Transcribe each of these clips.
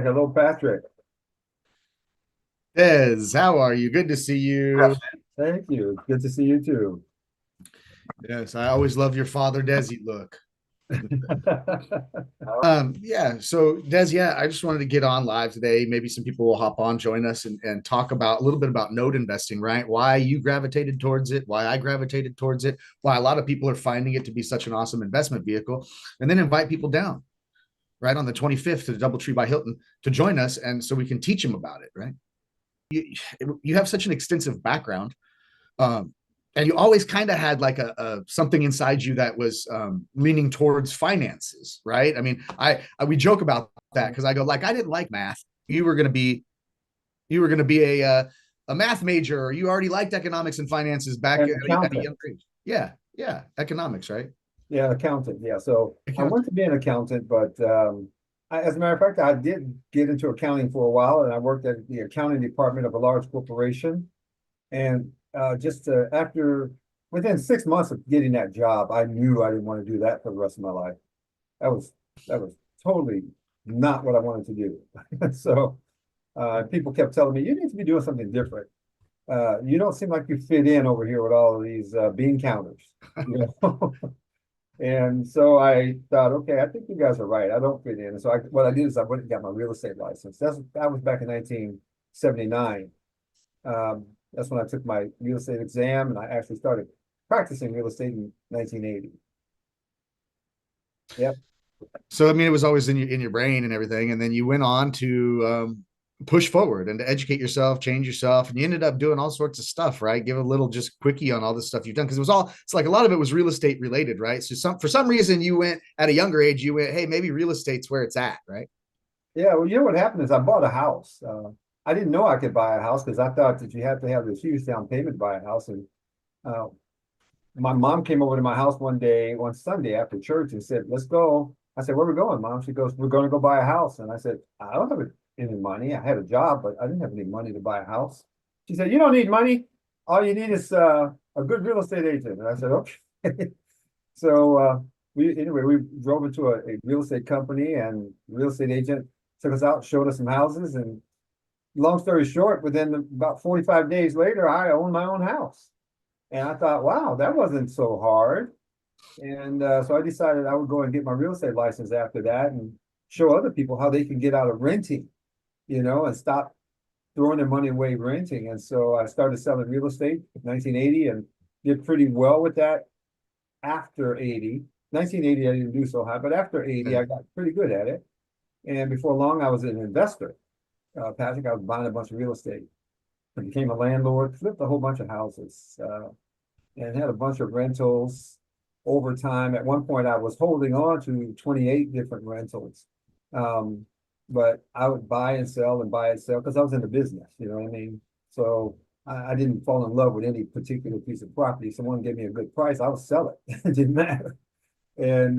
Hello, Patrick. Des, how are you? Good to see you. Thank you. Good to see you too. Yes, I always love your father Desi look. Yeah. So Des, yeah, I just wanted to get on live today. Maybe some people will hop on, join us, and talk about a little bit about note investing, right? Why you gravitated towards it, why I gravitated towards it, why a lot of people are finding it to be such an awesome investment vehicle, and then invite people down, right, on the 25th to the Doubletree by Hilton to join us, and so we can teach them about it, right? You, you have such an extensive background. And you always kind of had like a something inside you that was leaning towards finances, right? I mean, I we joke about that because I go like I didn't like math. You were going to be a math major, or you already liked economics and finances back And at a accountant. young age. Yeah, yeah, economics, right? Yeah, accountant. Yeah. So I Account. went to be an accountant, but as a matter of fact, I did get into accounting for a while, and I worked at the accounting department of a large corporation. And after within 6 months of getting that job, I knew I didn't want to do that for the rest of my life. That was that was totally not what I wanted to do. So people kept telling me, you need to be doing something different. You don't seem like you fit in over here with all of these bean counters, you know. And so I thought, okay, I think you guys are right. I don't fit in. And so what I did is I went and got my real estate license. That was back in 1979. That's when I took my real estate exam, and I actually started practicing real estate in 1980. Yep. So I mean, it was always in your brain and everything, and then you went on to push forward and to educate yourself, change yourself, and you ended up doing all sorts of stuff, right? Give a little just quickie on all this stuff you've done because it's like a lot of it was real estate related, right? So for some reason you went at a younger age, you went, hey, maybe real estate's where it's at, right? Yeah. Well, you know what happened is I bought a house. I didn't know I could buy a house because I thought that you have to have this huge down payment to buy a house. And uh, my mom came over to my house one day, one Sunday after church, and said, "Let's go." I said, "Where are we going, Mom?" She goes, "We're going to go buy a house." And I said, "I don't have any money. I had a job, but I didn't have any money to buy a house." She said, "You don't need money. All you need is a good real estate agent." And I said, "Okay." So we drove into a real estate company, and the real estate agent took us out, showed us some houses, and long story short, within about 45 days later, I owned my own house. And I thought, wow, that wasn't so hard. And so I decided I would go and get my real estate license after that and show other people how they can get out of renting, and stop throwing their money away renting. And so I started selling real estate in 1980 and did pretty well with that after 80. 1980, I didn't do so high, but after 80, I got pretty good at it. And before long, I was an investor. Patrick, I was buying a bunch of real estate. I became a landlord, flipped a whole bunch of houses. And had a bunch of rentals over time. At one point, I was holding on to 28 different rentals. Um, but I would buy and sell and buy and sell because I was in the business, you know what I mean? So I didn't fall in love with any particular piece of property. Someone gave me a good price, I would sell it. It didn't matter. And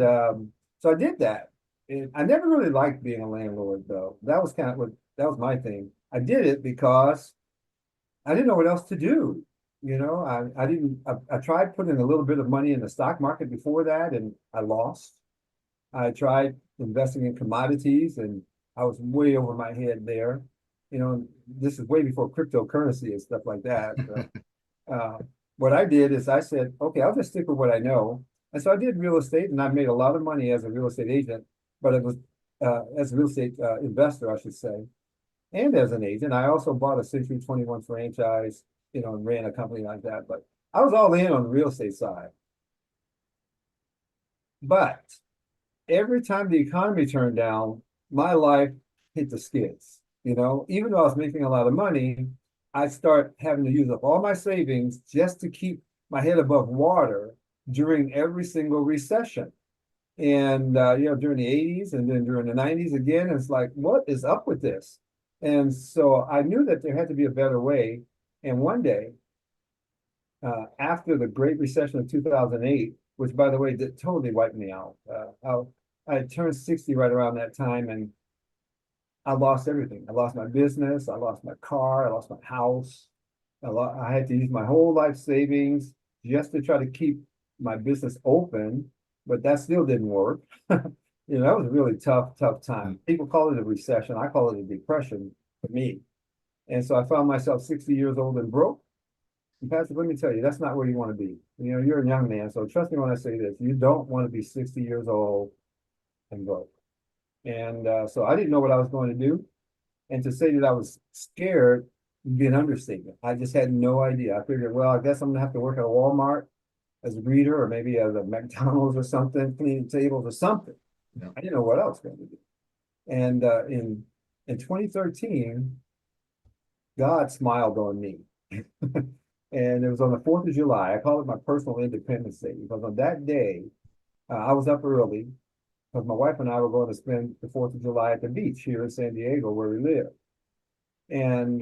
so I did that. And I never really liked being a landlord, though. That was my thing. I did it because I didn't know what else to do. I didn't, I tried putting a little bit of money in the stock market before that, and I lost. I tried investing in commodities, and I was way over my head there. This is way before cryptocurrency and stuff like that. Uh, what I did is I said, okay, I'll just stick with what I know. And so I did real estate, and I made a lot of money as a real estate agent, but it was as a real estate investor, I should say, and as an agent. I also bought a Century 21 franchise, and ran a company like that. But I was all in on the real estate side. But every time the economy turned down, my life hit the skids. Even though I was making a lot of money, I start having to use up all my savings just to keep my head above water during every single recession. And during the 80s and then during the 90s again, it's like, what is up with this? And so I knew that there had to be a better way. And one day, after the Great Recession of 2008, which by the way, did totally wiped me out. I turned 60 right around that time, and I lost everything. I lost my business, I lost my car, I lost my house. I had to use my whole life savings just to try to keep my business open, but that still didn't work. That was a really tough Mm. time. People call it a recession. I call it a depression for me. And so I found myself 60 years old and broke. And Patrick, let me tell you, that's not where you want to be. You're a young man, so trust me when I say this. You don't want to be 60 years old and broke. And so I didn't know what I was going to do. And to say that I was scared would be an understatement. I just had no idea. I figured, well, I guess I'm gonna have to work at a Walmart as a greeter or maybe as a McDonald's or something, cleaning tables or something. Yeah. I didn't know what else going to do. And in 2013, God smiled on me. And it was on the 4th of July. I call it my personal Independence Day because on that day, I was up early because my wife and I were going to spend the 4th of July at the beach here in San Diego where we live. And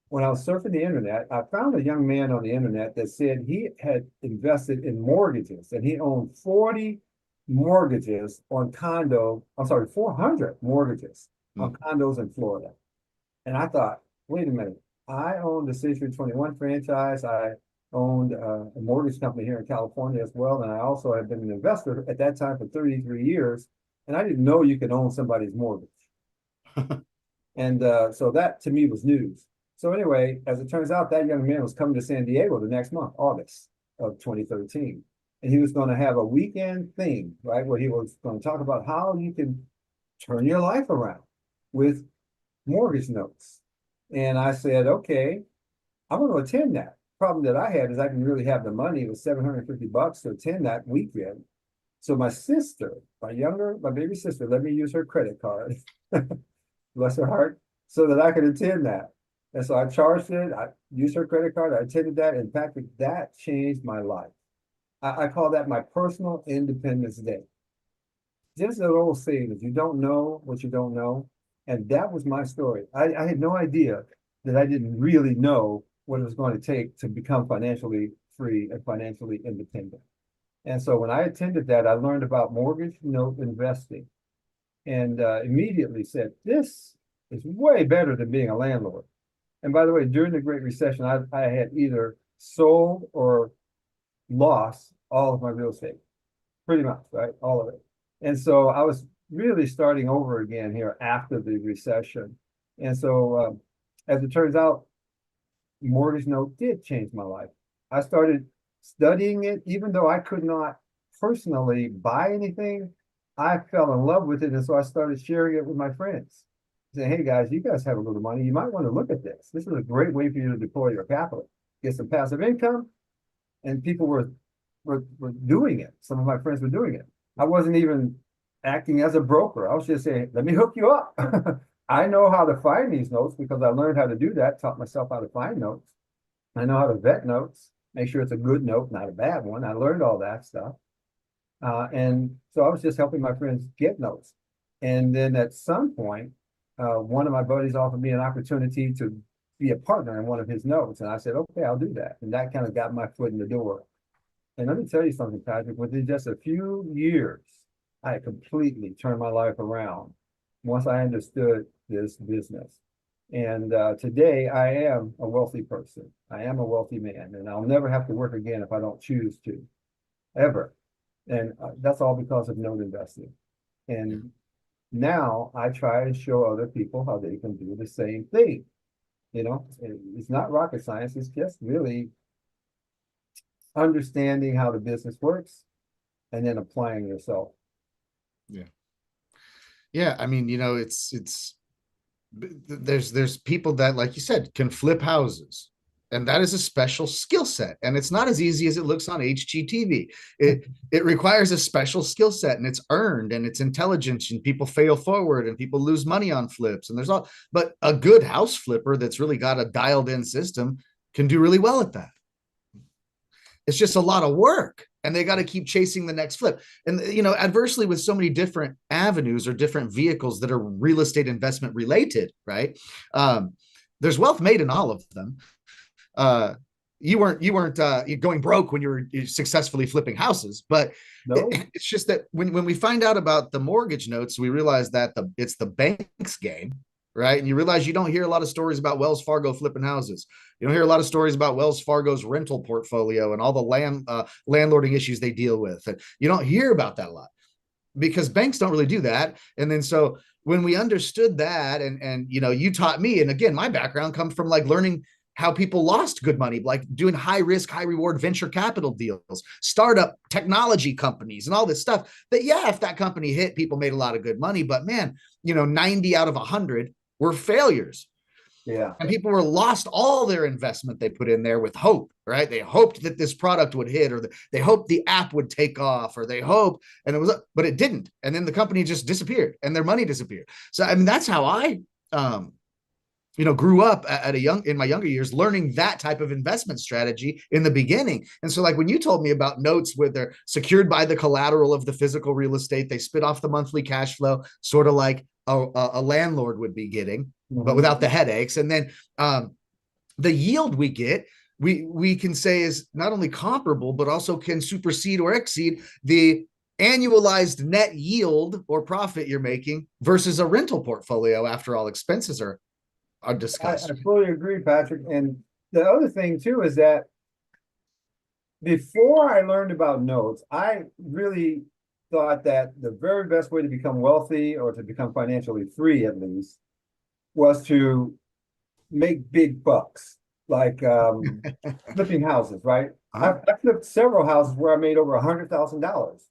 when I was surfing the internet, I found a young man on the internet that said he had invested in mortgages and he owned 40 mortgages on condo, I'm sorry, 400 mortgages on Mm. condos in Florida. And I thought, wait a minute, I owned the Century 21 franchise. I owned a mortgage company here in California as well. And I also had been an investor at that time for 33 years. And I didn't know you could own somebody's mortgage. And so that to me was news. So anyway, as it turns out, that young man was coming to San Diego the next month, August of 2013. And he was going to have a weekend thing, right, where he was going to talk about how you can turn your life around with mortgage notes. And I said, okay, I'm going to attend that. Problem that I had is I didn't really have the money. It was $750 to attend that weekend. So my sister, my baby sister, let me use her credit card. Bless her heart, so that I could attend that. And so I charged it. I used her credit card. I attended that. In fact, that changed my life. I call that my personal Independence Day. Just an old saying, if you don't know what you don't know, and that was my story. I had no idea that I didn't really know what it was going to take to become financially free and financially independent. And so when I attended that, I learned about mortgage note investing and immediately said, this is way better than being a landlord. And by the way, during the Great Recession, I had either sold or lost all of my real estate, pretty much, right? All of it. And so I was really starting over again here after the recession. And so, as it turns out, mortgage note did change my life. I started studying it, even though I could not personally buy anything. I fell in love with it, and so I started sharing it with my friends. Saying, "Hey guys, you guys have a little money. You might want to look at this. This is a great way for you to deploy your capital, get some passive income." And people were doing it. Some of my friends were doing it. I wasn't even acting as a broker. I was just saying, "Let me hook you up." I know how to find these notes because I learned how to do that. Taught myself how to find notes. I know how to vet notes, make sure it's a good note, not a bad one. I learned all that stuff. And so I was just helping my friends get notes. And then at some point, one of my buddies offered me an opportunity to be a partner in one of his notes. And I said, okay, I'll do that. And that kind of got my foot in the door. And let me tell you something, Patrick, within just a few years, I completely turned my life around once I understood this business. And today I am a wealthy person. I am a wealthy man, and I'll never have to work again if I don't choose to, ever. And that's all because of note investing. And now I try and show other people how they can do the same thing. It's not rocket science. It's just really understanding how the business works and then applying yourself. Yeah. Yeah. I mean, it's there's people that, like you said, can flip houses. And that is a special skill set. And it's not as easy as it looks on HGTV. It requires a special skill set, and it's earned, and it's intelligence, and people fail forward and people lose money on flips. And there's all, but a good house flipper that's really got a dialed in system can do really well at that. It's just a lot of work, and they got to keep chasing the next flip. And adversely, with so many different avenues or different vehicles that are real estate investment related, right? There's wealth made in all of them. You weren't going broke when you were successfully flipping houses, but No, it's just that when we find out about the mortgage notes, we realize that it's the bank's game, right? And you realize you don't hear a lot of stories about Wells Fargo flipping houses. You don't hear a lot of stories about Wells Fargo's rental portfolio and all the landlording issues they deal with. And you don't hear about that a lot. because banks don't really do that. And then so when we understood that, and you know, you taught me, and again, my background comes from like learning how people lost good money, like doing high risk, high reward venture capital deals, startup technology companies, and all this stuff. That, yeah, if that company hit, people made a lot of good money, but man, you know, 90 out of 100 were failures. Yeah. And people were lost all their investment they put in there with hope, right? They hoped that this product would hit, or they hoped the app would take off, or they hoped, and it was, but it didn't. And then the company just disappeared and their money disappeared. So, I mean, that's how I, you know, grew up at a young, in my younger years, learning that type of investment strategy in the beginning. And so like when you told me about notes where they're secured by the collateral of the physical real estate, they spit off the monthly cash flow, sort of like a landlord would be getting, but Mhm. without the headaches. And then the yield we get, we can say is not only comparable, but also can supersede or exceed the annualized net yield or profit you're making versus a rental portfolio after all expenses are I discussed. fully agree, Patrick. And the other thing too is that before I learned about notes, I really thought that the very best way to become wealthy or to become financially free, at least, was to make big bucks, like flipping houses, right? Huh? I flipped several houses where I made over $100,000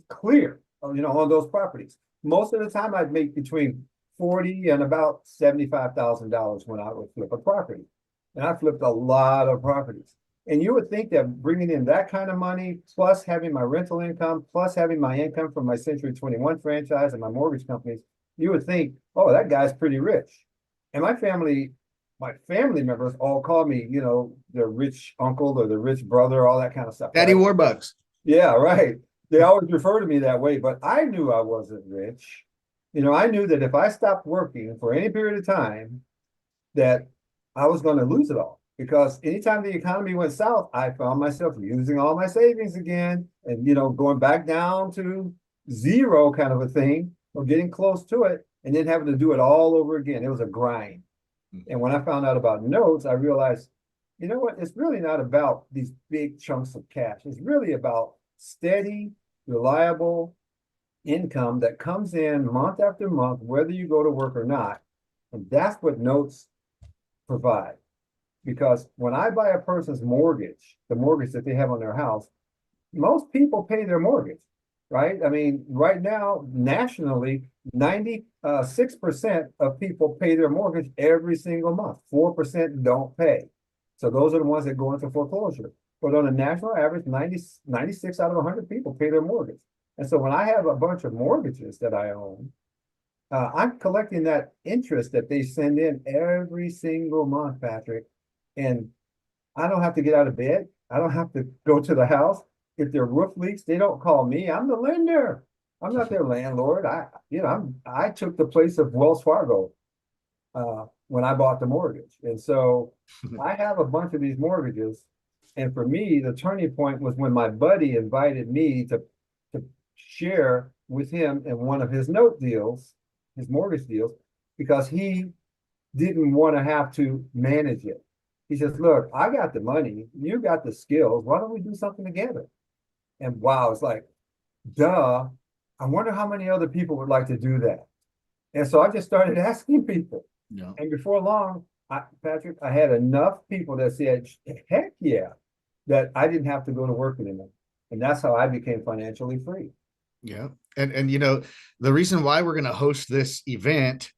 clear, on those properties. Most of the time, I'd make between 40 and about $75,000 when I would flip a property. And I flipped a lot of properties. And you would think that bringing in that kind of money, plus having my rental income, plus having my income from my Century 21 franchise and my mortgage companies, you would think, oh, that guy's pretty rich. And my family members all call me, the rich uncle or the rich brother, all that kind of stuff. Daddy Warbucks. Yeah, right. They always refer to me that way, but I knew I wasn't rich. I knew that if I stopped working for any period of time, that I was going to lose it all. Because anytime the economy went south, I found myself using all my savings again and, going back down to zero kind of a thing or getting close to it and then having to do it all over again. It was a grind. And when I found out about notes, I realized, you know what? It's really not about these big chunks of cash. It's really about steady, reliable income that comes in month after month, whether you go to work or not. And that's what notes provide. Because when I buy a person's mortgage, the mortgage that they have on their house, most people pay their mortgage, right? I mean, right now, nationally, 96% of people pay their mortgage every single month. 4% don't pay. So those are the ones that go into foreclosure. But on a national average, 96 out of 100 people pay their mortgage. And so when I have a bunch of mortgages that I own, I'm collecting that interest that they send in every single month, Patrick. And I don't have to get out of bed. I don't have to go to the house. If their roof leaks, they don't call me. I'm the lender. I'm not their landlord. I took the place of Wells Fargo when I bought the mortgage. And so I have a bunch of these mortgages. And for me, the turning point was when my buddy invited me to share with him in one of his note deals, his mortgage deals, because he didn't want to have to manage it. He says, look, I got the money, you got the skills. Why don't we do something together? And wow, it's like, duh. I wonder how many other people would like to do that. And so I just started asking people. Yeah. And before long, Patrick, I had enough people that said, heck yeah, that I didn't have to go to work anymore. And that's how I became financially free. Yeah. And you know, the reason why we're going to host this event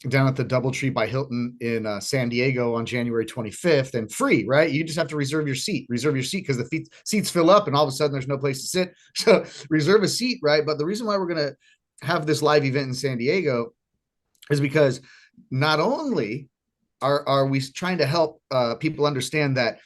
down at the Doubletree by Hilton in San Diego on January 25th, and free, right? You just have to reserve your seat because the seats fill up and all of a sudden there's no place to sit. So reserve a seat, right? But the reason why we're going to have this live event in San Diego is because not only are we trying to help people understand that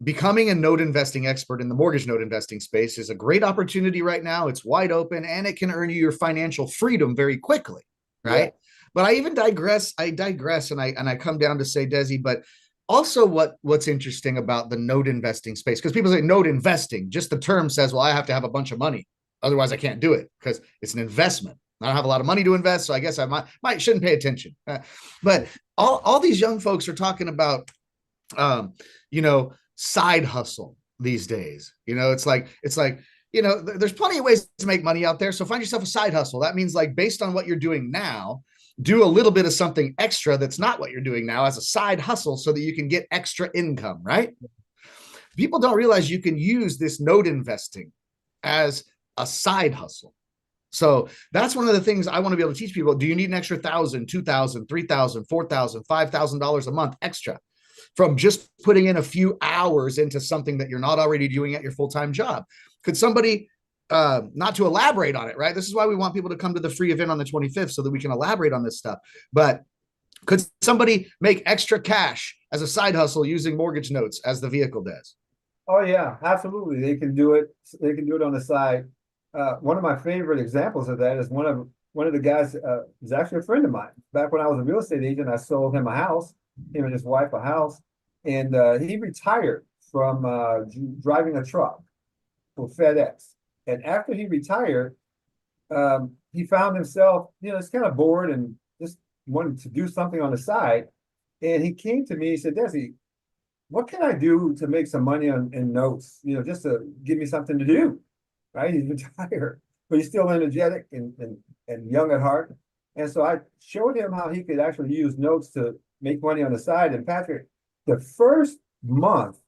becoming a note investing expert in the mortgage note investing space is a great opportunity right now. It's wide open and it can earn you your financial freedom very quickly, Yeah. right? But I even digress. I digress, and I come down to say, Desi, but also what's interesting about the note investing space, because people say note investing, just the term says, well, I have to have a bunch of money, otherwise I can't do it because it's an investment. I don't have a lot of money to invest, so I guess I might shouldn't pay attention. But all these young folks are talking about, you know, side hustle these days. You know, it's like there's plenty of ways to make money out there. So find yourself a side hustle. That means like based on what you're doing now, do a little bit of something extra that's not what you're doing now as a side hustle so that you can get extra income, right? People don't realize you can use this node investing as a side hustle. So that's one of the things I want to be able to teach people. Do you need an extra $1,000, $2,000, $3,000, $4,000, $5,000 a month extra from just putting in a few hours into something that you're not already doing at your full-time job? Could somebody, not to elaborate on it, right? This is why we want people to come to the free event on the 25th so that we can elaborate on this stuff. But could somebody make extra cash as a side hustle using mortgage notes as the vehicle does? Oh yeah, absolutely. They can do it. They can do it on the side. One of my favorite examples of that is one of the guys is actually a friend of mine. Back when I was a real estate agent, I sold him a house, him and his wife a house, and he retired from driving a truck for FedEx. And after he retired, he found himself, just kind of bored and just wanted to do something on the side. And he came to me. He said, "Desi, what can I do to make some money in notes? Just to give me something to do." Right? He's retired, but he's still energetic and young at heart. And so I showed him how he could actually use notes to make money on the side. And Patrick, the first month,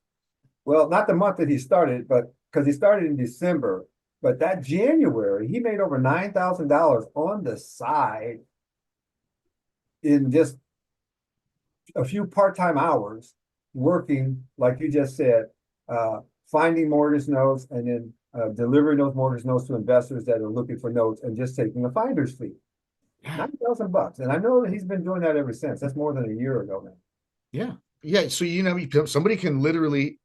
well, not the month that he started, but because he started in December, but that January, he made over $9,000 on the side in just a few part-time hours working, like you just said, finding mortgage notes and then delivering those mortgage notes to investors that are looking for notes and just taking a finder's fee. $9,000. And I know that he's been doing that ever since. That's more than a year ago now. Yeah. Yeah. So, somebody can literally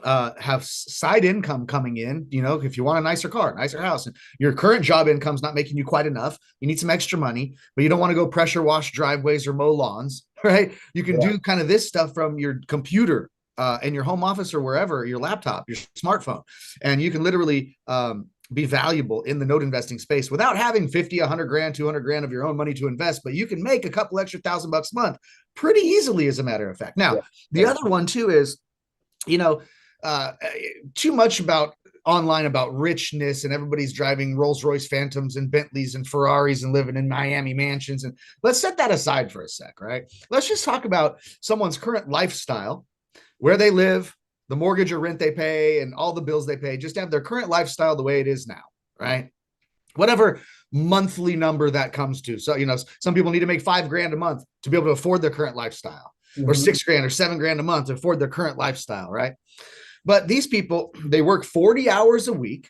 have side income coming in, if you want a nicer car, nicer house, and your current job income's not making you quite enough, you need some extra money, but you don't want to go pressure wash driveways or mow lawns, right? You can do kind of this stuff from your computer in your home office or wherever, your laptop, your smartphone, and you can literally be valuable in the note investing space without having 50, 100 grand, 200 grand of your own money to invest, but you can make a couple extra $1,000 a month pretty easily, as a matter of fact. Now, the other one too is, too much about online about richness and everybody's driving Rolls Royce Phantoms and Bentleys and Ferraris and living in Miami mansions. And let's set that aside for a sec, right? Let's just talk about someone's current lifestyle, where they live, the mortgage or rent they pay, and all the bills they pay, just have their current lifestyle the way it is now, right? Whatever monthly number that comes to. So, some people need to make $5,000 a month to be able to afford their current lifestyle, or $6,000 or $7,000 a month to afford their current lifestyle, right? But these people, they work 40 hours a week,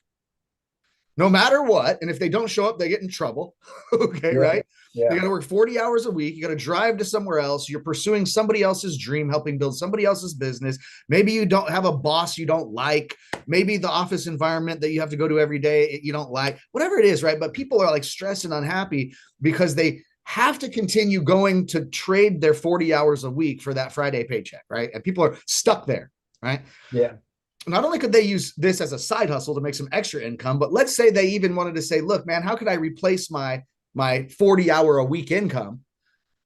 no matter what. And if they don't show up, they get in trouble. Okay, right? You got to work 40 hours a week. You got to drive to somewhere else. You're pursuing somebody else's dream, helping build somebody else's business. Maybe you don't have a boss you don't like. Maybe the office environment that you have to go to every day you don't like. Whatever it is, right? But people are like stressed and unhappy because they have to continue going to trade their 40 hours a week for that Friday paycheck, right? And people are stuck there, right? Yeah. Not only could they use this as a side hustle to make some extra income, but let's say they even wanted to say, look, man, how could I replace my 40-hour a week income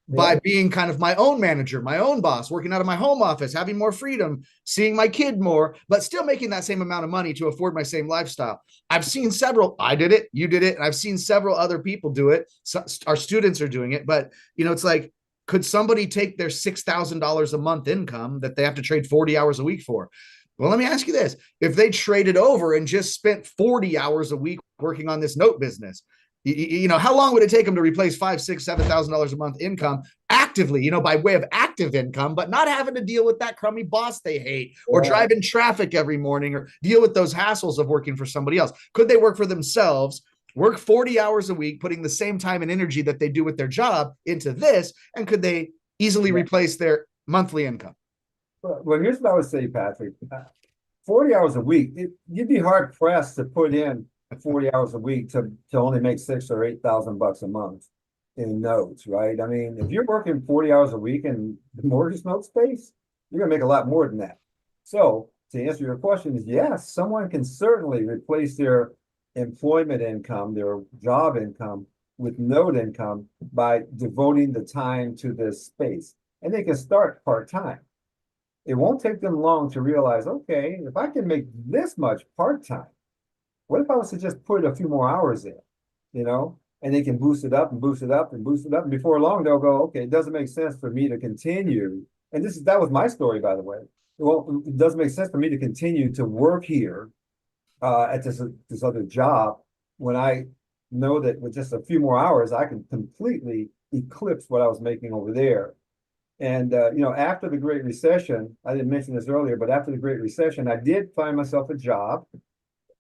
by being kind of my own manager, my own boss, working out of my home office, having more freedom, seeing my kid more, but still making that same amount of money to afford my same lifestyle. I've seen several, I did it, you did it, and I've seen several other people do it. So our students are doing it, but it's like, could somebody take their $6,000 a month income that they have to trade 40 hours a week for? Well, let me ask you this. If they traded over and just spent 40 hours a week working on this note business, how long would it take them to replace $5,000, $6,000, $7,000 a month income actively, by way of active income, but not having to deal with that crummy boss they hate or driving traffic every morning or deal with those hassles of working for somebody else? Could they work for themselves, work 40 hours a week, putting the same time and energy that they do with their job into this? And could they easily replace their monthly income? Well, here's what I would say, Patrick. 40 hours a week, you'd be hard pressed to put in 40 hours a week to only make $6,000 or $8,000 a month in notes, right? I mean, if you're working 40 hours a week in the mortgage note space, you're gonna make a lot more than that. So to answer your question is yes, someone can certainly replace their employment income, their job income with note income by devoting the time to this space. And they can start part-time. It won't take them long to realize, okay, if I can make this much part-time, what if I was to just put a few more hours in, you know, and they can boost it up and boost it up and boost it up. And before long, they'll go, okay, it doesn't make sense for me to continue. And that was my story, by the way. Well, it doesn't make sense for me to continue to work here at this other job when I know that with just a few more hours, I can completely eclipse what I was making over there. And after the Great Recession, I didn't mention this earlier, but after the Great Recession, I did find myself a job.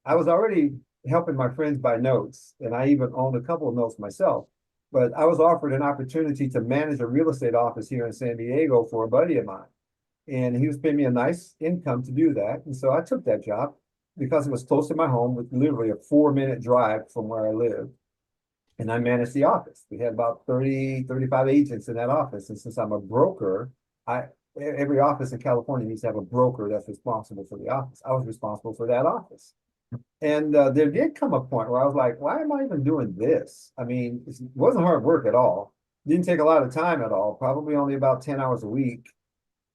I was already helping my friends buy notes, and I even owned a couple of notes myself. But I was offered an opportunity to manage a real estate office here in San Diego for a buddy of mine. And he was paying me a nice income to do that. And so I took that job because it was close to my home, with literally a 4-minute drive from where I lived. And I managed the office. We had about 30, 35 agents in that office. And since I'm a broker, I every office in California needs to have a broker that's responsible for the office. I was responsible for that office. And there did come a point where I was like, why am I even doing this? I mean, it wasn't hard work at all. Didn't take a lot of time at all, probably only about 10 hours a week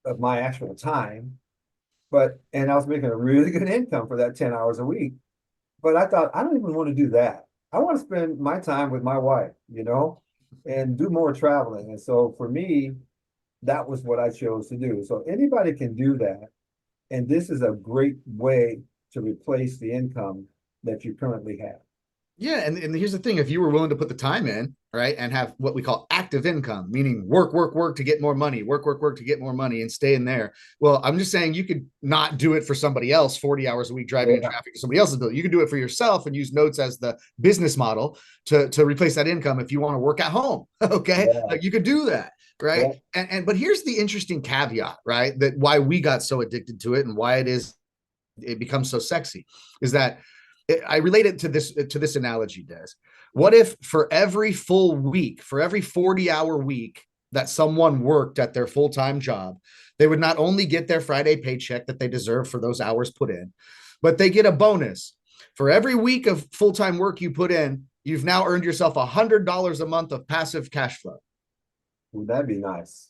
of my actual time. And I was making a really good income for that 10 hours a week. But I thought, I don't even want to do that. I want to spend my time with my wife, and do more traveling. And so for me, that was what I chose to do. So anybody can do that. And this is a great way to replace the income that you currently have. Yeah, and here's the thing: if you were willing to put the time in, right, and have what we call active income, meaning work, work, work to get more money, work, work, work to get more money, and stay in there. Well, I'm just saying you could not do it for somebody else 40 hours a week driving in Yeah, traffic to somebody else's bill. You can do it for yourself and use notes as the business model to replace that income if you want to work at home. Okay, yeah, like you could do that, right? yeah. And but here's the interesting caveat, right? That why we got so addicted to it and why it becomes so sexy is that I relate it to this analogy, Des. What if for every full week, for every 40-hour week that someone worked at their full-time job, they would not only get their Friday paycheck that they deserve for those hours put in, but they get a bonus. For every week of full-time work you put in, you've now earned yourself $100 a month of passive cash flow. Would that be nice?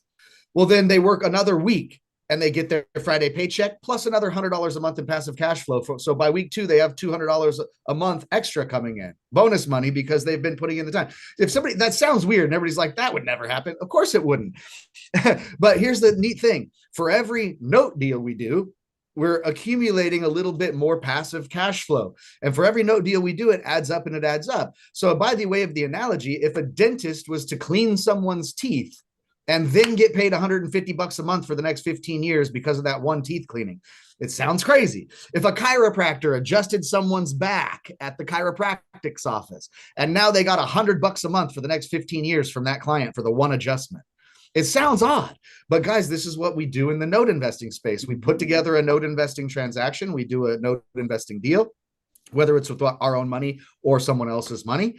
Well, then they work another week and they get their Friday paycheck plus another $100 a month in passive cash flow. So by week 2, they have $200 a month extra coming in, bonus money, because they've been putting in the time. If somebody, that sounds weird, and everybody's like, that would never happen. Of course it wouldn't. But here's the neat thing: for every note deal we do, we're accumulating a little bit more passive cash flow. And for every note deal we do, it adds up and it adds up. So by the way of the analogy, if a dentist was to clean someone's teeth and then get paid $150 a month for the next 15 years because of that one teeth cleaning, it sounds crazy. If a chiropractor adjusted someone's back at the chiropractic's office and now they got $100 a month for the next 15 years from that client for the one adjustment, it sounds odd. But guys, this is what we do in the note investing space. We put together a note investing transaction. We do a note investing deal, whether it's with our own money or someone else's money.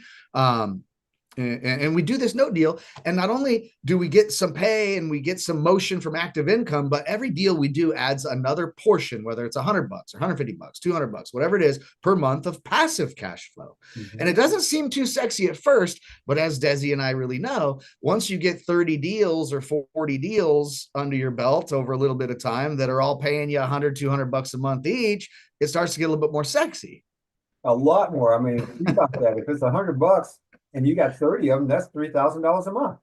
And we do this note deal. And not only do we get some pay and we get some motion from active income, but every deal we do adds another portion, whether it's $100 or $150, $200, whatever it is per month of passive cash flow. Mm-hmm. And it doesn't seem too sexy at first, but as Desi and I really know, once you get 30 deals or 40 deals under your belt over a little bit of time that are all paying you $100, $200 a month each, it starts to get a little bit more sexy. A lot more. I mean, think about that. If it's $100 and you got 30 of them, that's $3,000 a month.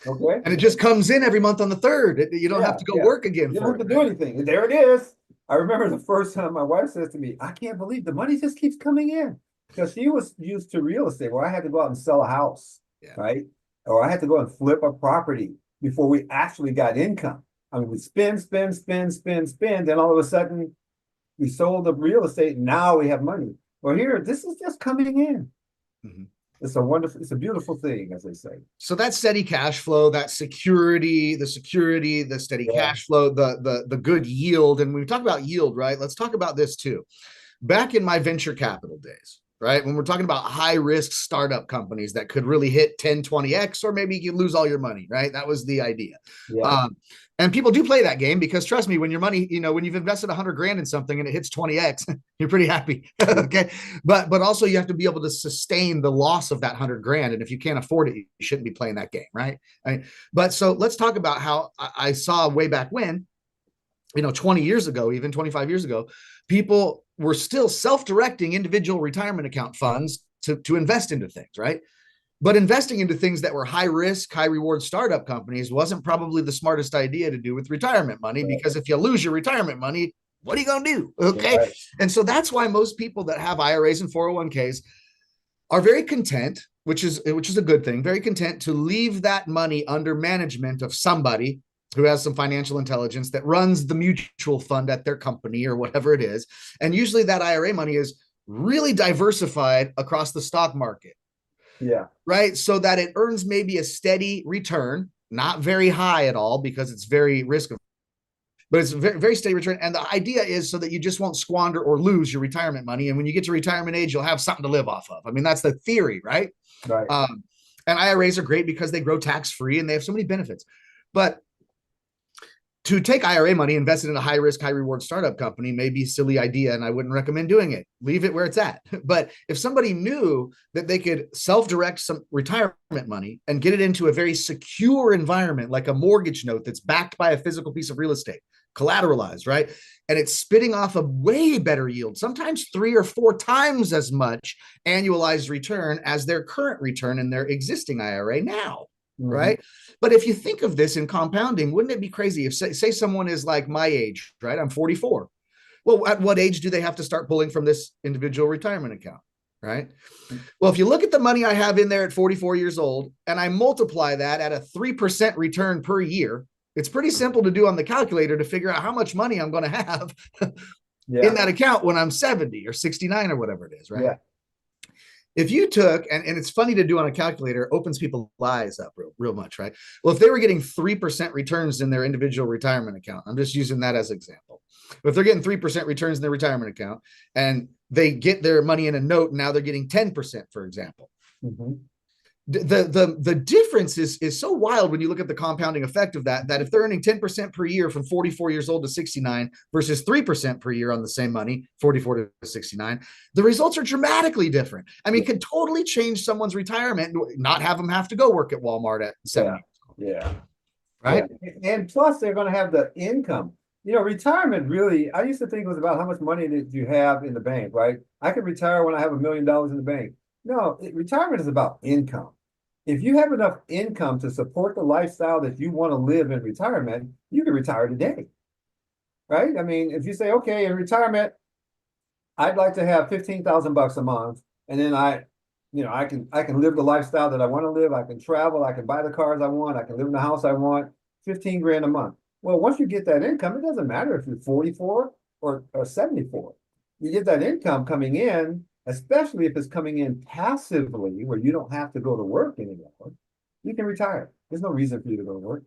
Okay. And it just comes in every month on the 3rd. You don't have Yeah, to go yeah. work again You don't for have to it. do anything. And there it is. I remember the first time my wife says to me, I can't believe the money just keeps coming in. Because she was used to real estate where I had to go out and sell a house, Yeah. right? Or I had to go and flip a property before we actually got income. I mean, we spend, spend, spend, spend, spend, then all of a sudden we sold the real estate and now we have money. Well, here, this is just coming in. Mhm. It's a beautiful thing, as they say. So that steady cash flow, that security, the steady Yeah. cash flow, the good yield. And when we talk about yield, right? Let's talk about this too. Back in my venture capital days, right? When we're talking about high risk startup companies that could really hit 10, 20x, or maybe you lose all your money, right? That was the idea. Yeah. And people do play that game because trust me, when your money, when you've invested 100 grand in something and it hits 20x, you're pretty happy. Okay. But also you have to be able to sustain the loss of that 100 grand. And if you can't afford it, you shouldn't be playing that game. Right. But so let's talk about how I saw way back when 20 years ago, even 25 years ago, people were still self-directing individual retirement account funds to invest into things, right? But investing into things that were high risk, high reward startup companies wasn't probably the smartest idea to do with retirement money, Right. because if you lose your retirement money, what are you going to do? Okay. Right. And so that's why most people that have IRAs and 401ks are very content, which is a good thing, very content to leave that money under management of somebody who has some financial intelligence that runs the mutual fund at their company or whatever it is. And usually that IRA money is really diversified across the stock market, Yeah. right? So that it earns maybe a steady return, not very high at all because it's very risk, but it's a very, very steady return. And the idea is so that you just won't squander or lose your retirement money. And when you get to retirement age, you'll have something to live off of. I mean, that's the theory, right? Right. And IRAs are great because they grow tax free and they have so many benefits. But to take IRA money invested in a high risk, high reward startup company may be a silly idea, and I wouldn't recommend doing it. Leave it where it's at. But if somebody knew that they could self-direct some retirement money and get it into a very secure environment, like a mortgage note that's backed by a physical piece of real estate, collateralized, right? And it's spitting off a way better yield, sometimes 3 or 4 times as much annualized return as their current return in their existing IRA now, Mhm. right? But if you think of this in compounding, wouldn't it be crazy if, say someone is like my age, right? I'm 44. Well, at what age do they have to start pulling from this individual retirement account, right? Well, if you look at the money I have in there at 44 years old and I multiply that at a 3% return per year, it's pretty simple to do on the calculator to figure out how much money I'm going to have in Yeah. that account when I'm 70 or 69 or whatever it is, right? Yeah. If you took, and it's funny to do on a calculator, opens people's eyes up real much, right? Well, if they were getting 3% returns in their individual retirement account, I'm just using that as an example. But if they're getting 3% returns in their retirement account and they get their money in a note, and now they're getting 10%, for example. Mhm. The difference is so wild when you look at the compounding effect of that if they're earning 10% per year from 44 years old to 69 versus 3% per year on the same money, 44 to 69, the results are dramatically different. I mean, Yeah. it could totally change someone's retirement, not have them have to go work at Walmart at 70, Yeah. Yeah. Yeah. right? And plus they're going to have the income. Retirement really, I used to think it was about how much money that you have in the bank, right? I could retire when I have $1 million in the bank. No, retirement is about income. If you have enough income to support the lifestyle that you want to live in retirement, you can retire today, right? I mean, if you say, okay, in retirement, I'd like to have 15,000 bucks a month, and then I can live the lifestyle that I want to live. I can travel. I can buy the cars I want. I can live in the house I want. 15 grand a month. Well, once you get that income, it doesn't matter if you're 44 or 74. You get that income coming in, especially if it's coming in passively, where you don't have to go to work anymore. You can retire. There's no reason for you to go to work.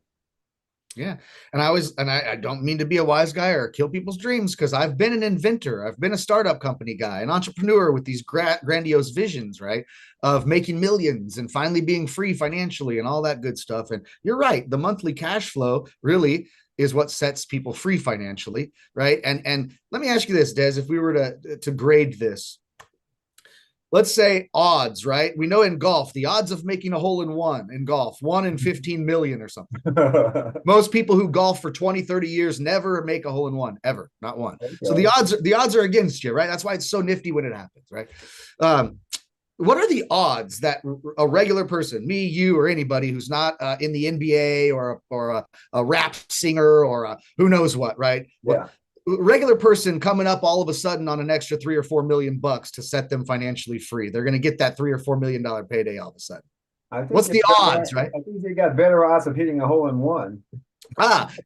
Yeah. And I don't mean to be a wise guy or kill people's dreams, because I've been an inventor. I've been a startup company guy, an entrepreneur with these grandiose visions, right? Of making millions and finally being free financially and all that good stuff. And you're right. The monthly cash flow really is what sets people free financially, right? And let me ask you this, Des, if we were to grade this, let's say odds, right? We know in golf, the odds of making a hole in one in golf, 1 in 15 million or something. Most people who golf for 20, 30 years never make a hole in one, ever, not one. So Okay. the odds are against you, right? That's why it's so nifty when it happens, right? What are the odds that a regular person, me, you, or anybody who's not in the NBA or a rap singer or who knows what, right? What Yeah. regular person coming up all of a sudden on an extra 3 or 4 million bucks to set them financially free? They're going to get that $3 or $4 million payday all of a sudden. I think What's they the got odds, right? I think they got better odds of hitting a hole in one.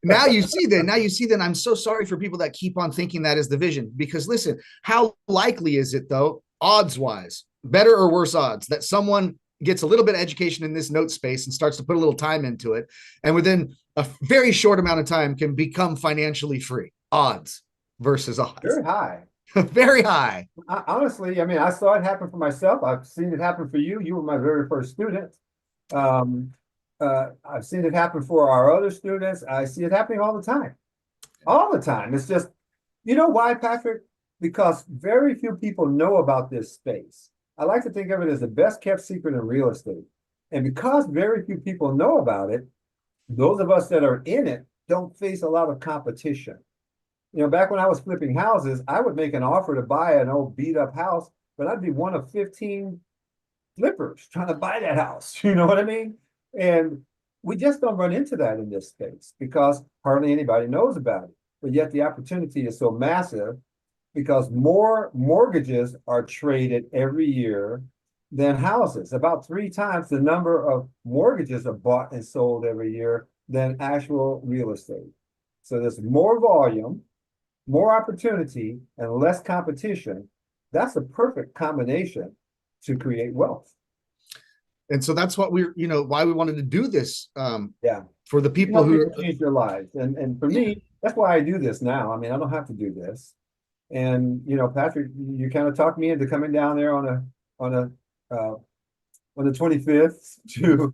Now you see then. Now you see then. I'm so sorry for people that keep on thinking that is the vision, because listen, how likely is it though, odds wise, better or worse odds, that someone gets a little bit of education in this note space and starts to put a little time into it, and within a very short amount of time can become financially free? Odds versus odds. Very high. Very high. Honestly, I mean, I saw it happen for myself. I've seen it happen for you. You were my very first student. Um, I've seen it happen for our other students. I see it happening all the time. All the time. It's just, you know why, Patrick? Because very few people know about this space. I like to think of it as the best kept secret in real estate. And because very few people know about it, those of us that are in it don't face a lot of competition. Back when I was flipping houses, I would make an offer to buy an old beat up house, but I'd be one of 15 flippers trying to buy that house. You know what I mean? And we just don't run into that in this space because hardly anybody knows about it. But yet the opportunity is so massive because more mortgages are traded every year than houses. About 3 times the number of mortgages are bought and sold every year than actual real estate. So there's more volume, more opportunity, and less competition. That's a perfect combination to create wealth. And so that's what we're, why we wanted to do this, Yeah. for the You people help who people are, change their lives. And for yeah. me, that's why I do this now. I mean, I don't have to do this. And Patrick, you kind of talked me into coming down there on a on the 25th to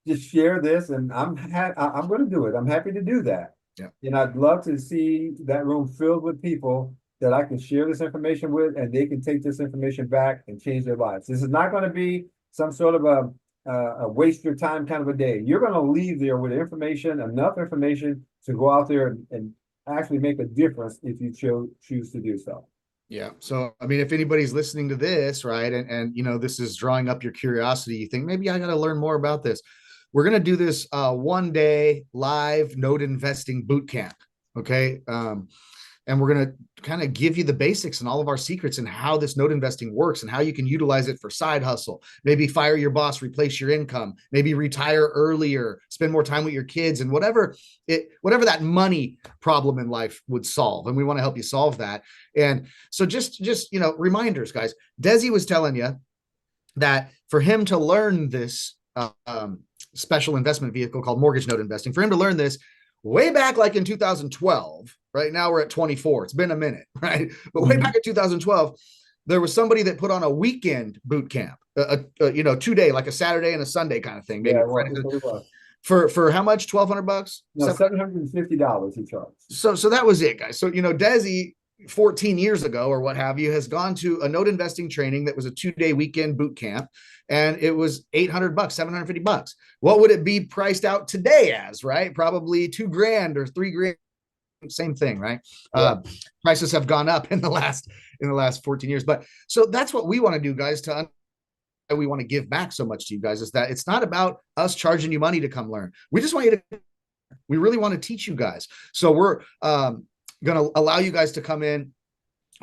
just share this, and I'm going to do it. I'm happy to do that. Yeah. And I'd love to see that room filled with people that I can share this information with, and they can take this information back and change their lives. This is not going to be some sort of a waste your time kind of a day. You're going to leave there with information, enough information to go out there and actually make a difference if you choose to do so. Yeah. So, I mean, if anybody's listening to this, right, and this is drawing up your curiosity, you think maybe I got to learn more about this. We're going to do this 1 day live note investing boot camp. Okay. And we're going to kind of give you the basics and all of our secrets and how this note investing works and how you can utilize it for side hustle, maybe fire your boss, replace your income, maybe retire earlier, spend more time with your kids, and whatever that money problem in life would solve. And we want to help you solve that. And so just reminders, guys. Desi was telling you that for him to learn this special investment vehicle called mortgage note investing, for him to learn this way back like in 2012, right now we're at 24. It's been a minute, right? But way back in 2012, there was somebody that put on a weekend boot camp, 2 day, like a Saturday and a Sunday kind of thing. Maybe Yeah, well, it was. for how much? $1,200? No, $750 he charged. So that was it, guys. So Desi 14 years ago or what have you has gone to a note investing training that was a 2 day weekend boot camp, and it was $800, $750. What would it be priced out today as, right? Probably $2,000 or $3,000. Same thing, right? Yeah. Prices have gone up in the last 14 years. But so that's what we want to do, guys. We want to give back so much to you guys is that it's not about us charging you money to come learn. We just want you to. We really want to teach you guys. So we're going to allow you guys to come in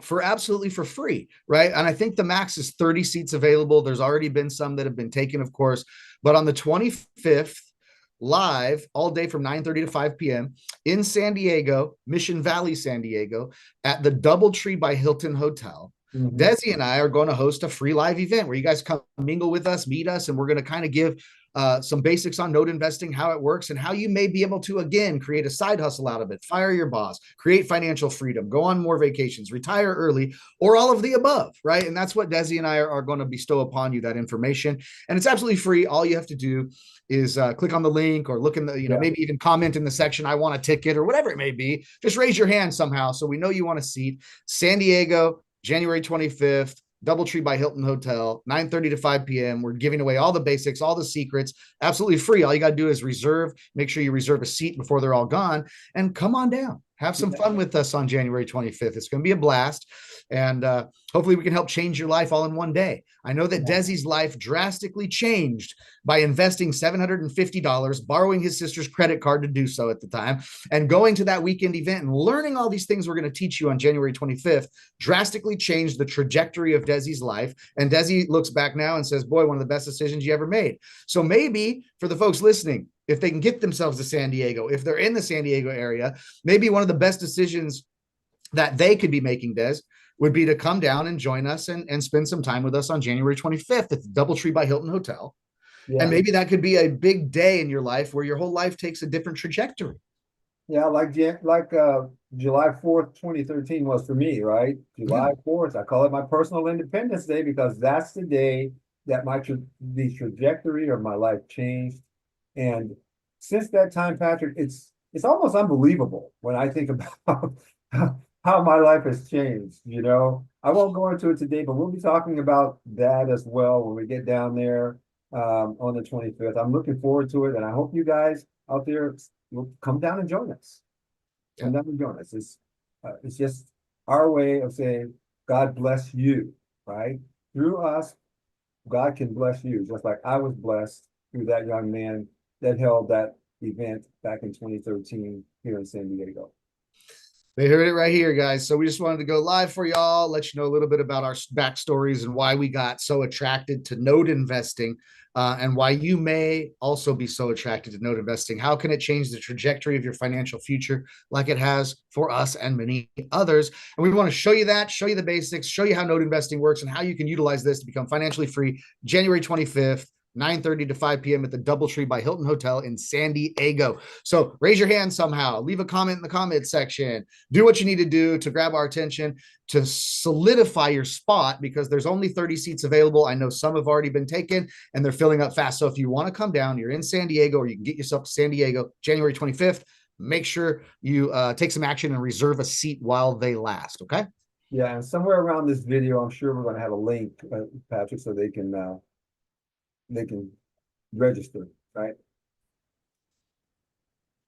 for absolutely for free, right? And I think the max is 30 seats available. There's already been some that have been taken, of course, but on the 25th, live all day from 9:30 to 5 p.m. in San Diego, Mission Valley, San Diego, at the DoubleTree by Hilton Hotel. Mm-hmm. Desi and I are going to host a free live event where you guys come mingle with us, meet us, and we're going to kind of give some basics on note investing, how it works, and how you may be able to, again, create a side hustle out of it, fire your boss, create financial freedom, go on more vacations, retire early, or all of the above, right? And that's what Desi and I are going to bestow upon you, that information. And it's absolutely free. All you have to do is click on the link or look in the, maybe even comment in the section, I want a ticket or whatever it may be. Just raise your hand somehow so we know you want a seat. San Diego, January 25th. DoubleTree by Hilton Hotel, 9:30 to 5 p.m. We're giving away all the basics, all the secrets, absolutely free. All you got to do is make sure you reserve a seat before they're all gone, and come on down. Have some fun with us on January 25th. It's going to be a blast. And hopefully we can help change your life all in one day. I know that Desi's life drastically changed by investing $750, borrowing his sister's credit card to do so at the time, and going to that weekend event and learning all these things we're going to teach you on January 25th drastically changed the trajectory of Desi's life. And Desi looks back now and says, boy, one of the best decisions you ever made. So maybe for the folks listening, if they can get themselves to San Diego, if they're in the San Diego area, maybe one of the best decisions that they could be making, Des, would be to come down and join us and spend some time with us on January 25th at the DoubleTree by Hilton Hotel. Yeah. And maybe that could be a big day in your life where your whole life takes a different trajectory. Yeah, like July 4th, 2013 was for me, right? July 4th, I call it my personal Independence Day because that's the day that the trajectory of my life changed. And since that time, Patrick, it's almost unbelievable when I think about how my life has changed. I won't go into it today, but we'll be talking about that as well when we get down there on the 25th. I'm looking forward to it, and I hope you guys out there will come down and join us. Come down and join us. It's just our way of saying, God bless you, right? Through us, God can bless you, just like I was blessed through that young man that held that event back in 2013 here in San Diego. They heard it right here, guys. So we just wanted to go live for y'all, let you know a little bit about our backstories and why we got so attracted to node investing, and why you may also be so attracted to node investing. How can it change the trajectory of your financial future like it has for us and many others? And we want to show you that, show you the basics, show you how node investing works and how you can utilize this to become financially free January 25th. 9:30 to 5 p.m. at the Doubletree by Hilton Hotel in San Diego. So raise your hand somehow, leave a comment in the comment section, do what you need to do to grab our attention, to solidify your spot, because there's only 30 seats available. I know some have already been taken and they're filling up fast. So if you want to come down, you're in San Diego, or you can get yourself to San Diego January 25th, make sure you take some action and reserve a seat while they last. Okay. Yeah, and somewhere around this video, I'm sure we're going to have a link, Patrick, so they can register, right?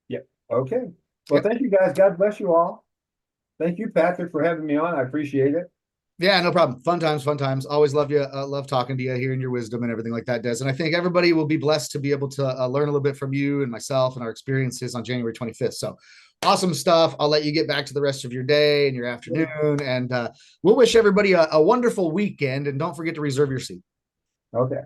Yeah. Okay. Well, Yep. thank you guys. God bless you all. Thank you, Patrick, for having me on. I appreciate it. Yeah, no problem. Fun times, fun times. Always love you. Love talking to you, hearing your wisdom and everything like that, Des. And I think everybody will be blessed to be able to learn a little bit from you and myself and our experiences on January 25th. So awesome stuff. I'll let you get back to the rest of your day and your afternoon. And we'll wish everybody a wonderful weekend. And don't forget to reserve your seat. Okay.